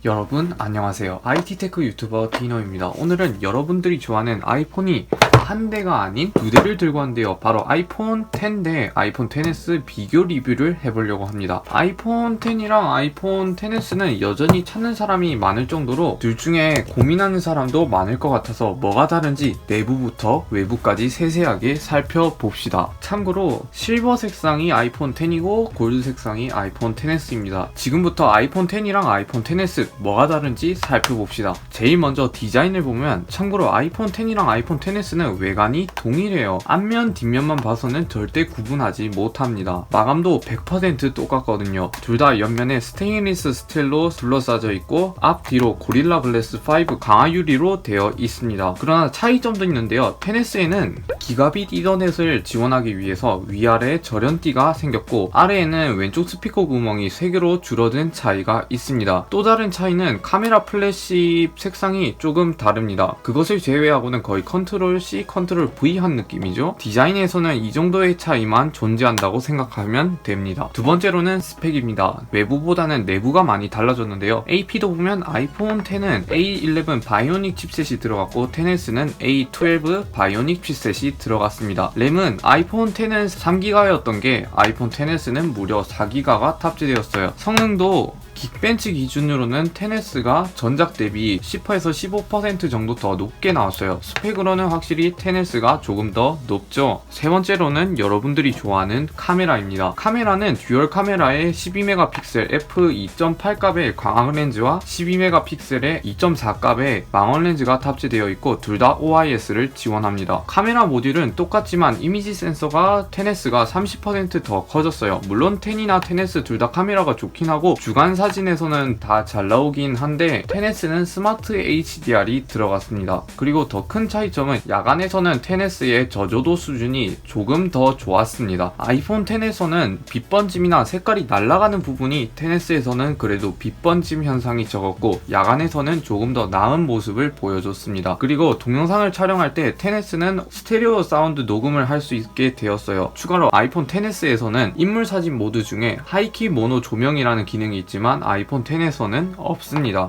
여러분 안녕하세요. IT테크 유튜버 디노입니다. 오늘은 여러분들이 좋아하는 아이폰이 한 대가 아닌 두 대를 들고 왔는데요. 바로 아이폰 X 대 아이폰 XS 비교 리뷰를 해보려고 합니다. 아이폰 X이랑 아이폰 XS는 여전히 찾는 사람이 많을 정도로 둘 중에 고민하는 사람도 많을 것 같아서 뭐가 다른지 내부부터 외부까지 세세하게 살펴봅시다. 참고로 실버 색상이 아이폰 X이고 골드 색상이 아이폰 XS입니다. 지금부터 아이폰 X이랑 아이폰 XS 뭐가 다른지 살펴봅시다. 제일 먼저 디자인을 보면 참고로 아이폰 X이랑 아이폰 XS는 외관이 동일해요. 앞면 뒷면만 봐서는 절대 구분하지 못합니다. 마감도 100% 똑같거든요. 둘 다 옆면에 스테인리스 스틸로 둘러싸져 있고 앞뒤로 고릴라 글래스 5 강화 유리로 되어 있습니다. 그러나 차이점도 있는데요. XS에는 기가빗 이더넷을 지원하기 위해서 위아래 절연띠가 생겼고 아래에는 왼쪽 스피커 구멍이 3개로 줄어든 차이가 있습니다. 또 다른 차이는 카메라 플래시 색상이 조금 다릅니다. 그것을 제외하고는 거의 컨트롤 C, 컨트롤 V 한 느낌이죠. 디자인에서는 이 정도의 차이만 존재한다고 생각하면 됩니다. 두 번째로는 스펙입니다. 외부보다는 내부가 많이 달라졌는데요. AP도 보면 아이폰 X는 A11 바이오닉 칩셋이 들어갔고 XS는 A12 바이오닉 칩셋이 들어갔습니다. 램은 아이폰 X는 3GB였던 게 아이폰 XS는 무려 4GB가 탑재되었어요. 성능도 긱벤치 기준으로는 XS가 전작 대비 10%에서 15% 정도 더 높게 나왔어요. 스펙으로는 확실히 XS가 조금 더 높죠. 세 번째로는 여러분들이 좋아하는 카메라입니다. 카메라는 듀얼 카메라에 12메가픽셀 f2.8값의 광학 렌즈와 12메가픽셀의 2.4값의 망원 렌즈가 탑재되어 있고 둘 다 OIS를 지원합니다. 카메라 모듈은 똑같지만 이미지 센서가 XS가 30% 더 커졌어요. 물론 X이나 XS 둘 다 카메라가 좋긴 하고 주간 사진에서는 다 잘 나오긴 한데 XS는 스마트 HDR이 들어갔습니다. 그리고 더 큰 차이점은 야간에서는 XS의 저조도 수준이 조금 더 좋았습니다. 아이폰 X에서는 빛 번짐이나 색깔이 날아가는 부분이 XS에서는 그래도 빛 번짐 현상이 적었고 야간에서는 조금 더 나은 모습을 보여줬습니다. 그리고 동영상을 촬영할 때 XS는 스테레오 사운드 녹음을 할 수 있게 되었어요. 추가로 아이폰 XS에서는 인물 사진 모드 중에 하이키 모노 조명이라는 기능이 있지만 아이폰 X에서는 없습니다.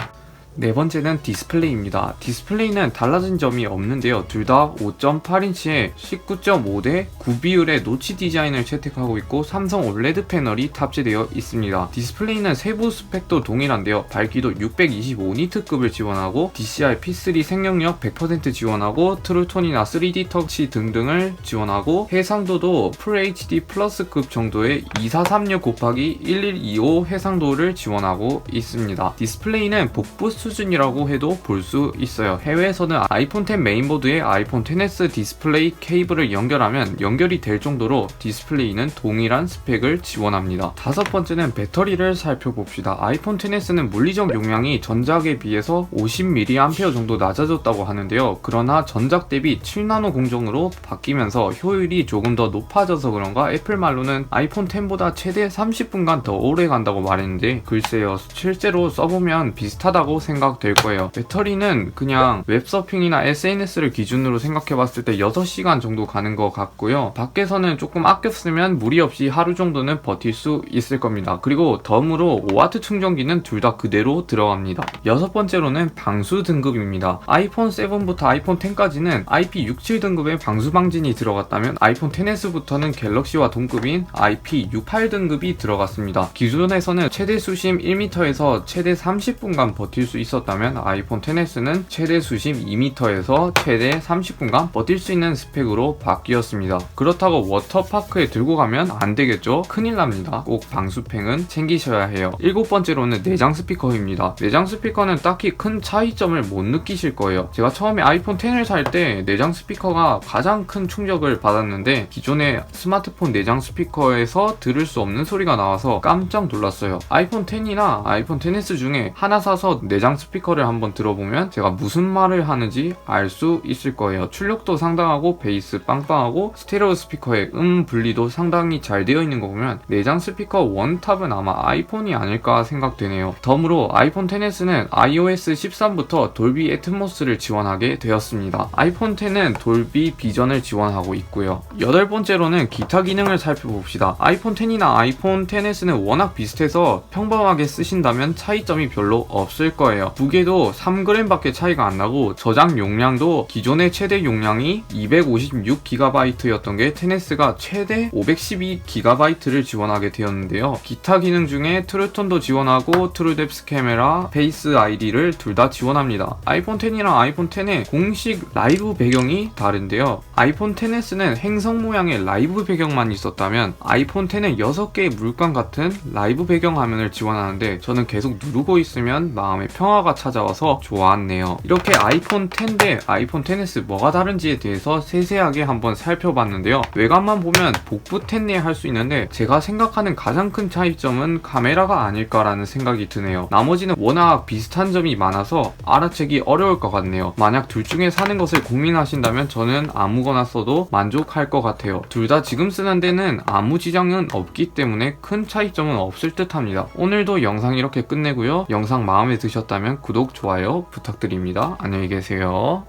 네 번째는 디스플레이입니다. 디스플레이는 달라진 점이 없는데요. 둘 다 5.8인치에 19.5대 9 비율의 노치 디자인을 채택하고 있고 삼성 OLED 패널이 탑재되어 있습니다. 디스플레이는 세부 스펙도 동일한데요. 밝기도 625니트급을 지원하고 DCI P3 생명력 100% 지원하고 트루톤이나 3D 터치 등등을 지원하고 해상도도 FHD 플러스급 정도의 2436 곱하기 1125 해상도를 지원하고 있습니다. 디스플레이는 복부 수준이라고 해도 볼 수 있어요. 해외에서는 아이폰 X 메인보드에 아이폰 XS 디스플레이 케이블을 연결하면 연결이 될 정도로 디스플레이는 동일한 스펙을 지원합니다. 다섯 번째는 배터리를 살펴봅시다. 아이폰 XS는 물리적 용량이 전작에 비해서 50mAh 정도 낮아졌다고 하는데요. 그러나 전작 대비 7나노 공정으로 바뀌면서 효율이 조금 더 높아져서 그런가 애플 말로는 아이폰 X보다 최대 30분간 더 오래 간다고 말했는데 글쎄요. 실제로 써보면 비슷하다고 생각될 거예요. 배터리는 그냥 웹서핑이나 SNS를 기준으로 생각해봤을 때 6시간 정도 가는 것 같고요. 밖에서는 조금 아껴 쓰면 무리 없이 하루 정도는 버틸 수 있을 겁니다. 그리고 덤으로 5W 충전기는 둘 다 그대로 들어갑니다. 여섯 번째로는 방수 등급입니다. 아이폰 7부터 아이폰 X까지는 IP67 등급의 방수 방진이 들어갔다면 아이폰 XS부터는 갤럭시와 동급인 IP68 등급이 들어갔습니다. 기존에서는 최대 수심 1m에서 최대 30분간 버틸 수 있었다면 아이폰 XS는 최대 수심 2m에서 최대 30분간 버틸 수 있는 스펙으로 바뀌었습니다. 그렇다고 워터파크에 들고 가면 안 되겠죠? 큰일 납니다. 꼭 방수팩은 챙기셔야 해요. 일곱 번째로는 내장 스피커입니다. 내장 스피커는 딱히 큰 차이점을 못 느끼실 거예요. 제가 처음에 아이폰 X를 살 때 내장 스피커가 가장 큰 충격을 받았는데 기존의 스마트폰 내장 스피커에서 들을 수 없는 소리가 나와서 깜짝 놀랐어요. 아이폰 X이나 아이폰 XS 중에 하나 사서 내장 내장 스피커를 한번 들어보면 제가 무슨 말을 하는지 알 수 있을 거예요. 출력도 상당하고 베이스 빵빵하고 스테레오 스피커의 분리도 상당히 잘 되어 있는 거 보면 내장 스피커 원탑은 아마 아이폰이 아닐까 생각되네요. 덤으로 아이폰 XS는 iOS 13부터 돌비 애트모스를 지원하게 되었습니다. 아이폰 X는 돌비 비전을 지원하고 있고요. 여덟 번째로는 기타 기능을 살펴봅시다. 아이폰 X이나 아이폰 XS는 워낙 비슷해서 평범하게 쓰신다면 차이점이 별로 없을 거예요. 무게도 3g 밖에 차이가 안 나고 저장 용량도 기존의 최대 용량이 256GB였던 게 XS가 최대 512GB를 지원하게 되었는데요. 기타 기능 중에 트루톤도 지원하고 트루뎁스 카메라, 페이스 ID를 둘 다 지원합니다. 아이폰 X이랑 아이폰 X의 공식 라이브 배경이 다른데요. 아이폰 XS는 행성 모양의 라이브 배경만 있었다면 아이폰 X는 6개의 물감 같은 라이브 배경 화면을 지원하는데 저는 계속 누르고 있으면 마음의 평화가 찾아와서 좋았네요. 이렇게 아이폰 X 대 아이폰 XS 뭐가 다른지에 대해서 세세하게 한번 살펴봤는데요. 외관만 보면 복부 텐네 할 수 있는데 제가 생각하는 가장 큰 차이점은 카메라가 아닐까라는 생각이 드네요. 나머지는 워낙 비슷한 점이 많아서 알아채기 어려울 것 같네요. 만약 둘 중에 사는 것을 고민하신다면 저는 아무거나 써도 만족할 것 같아요. 둘 다 지금 쓰는 데는 아무 지장은 없기 때문에 큰 차이점은 없을 듯 합니다. 오늘도 영상 이렇게 끝내고요. 영상 마음에 드셨다면 구독, 좋아요 부탁드립니다. 안녕히 계세요.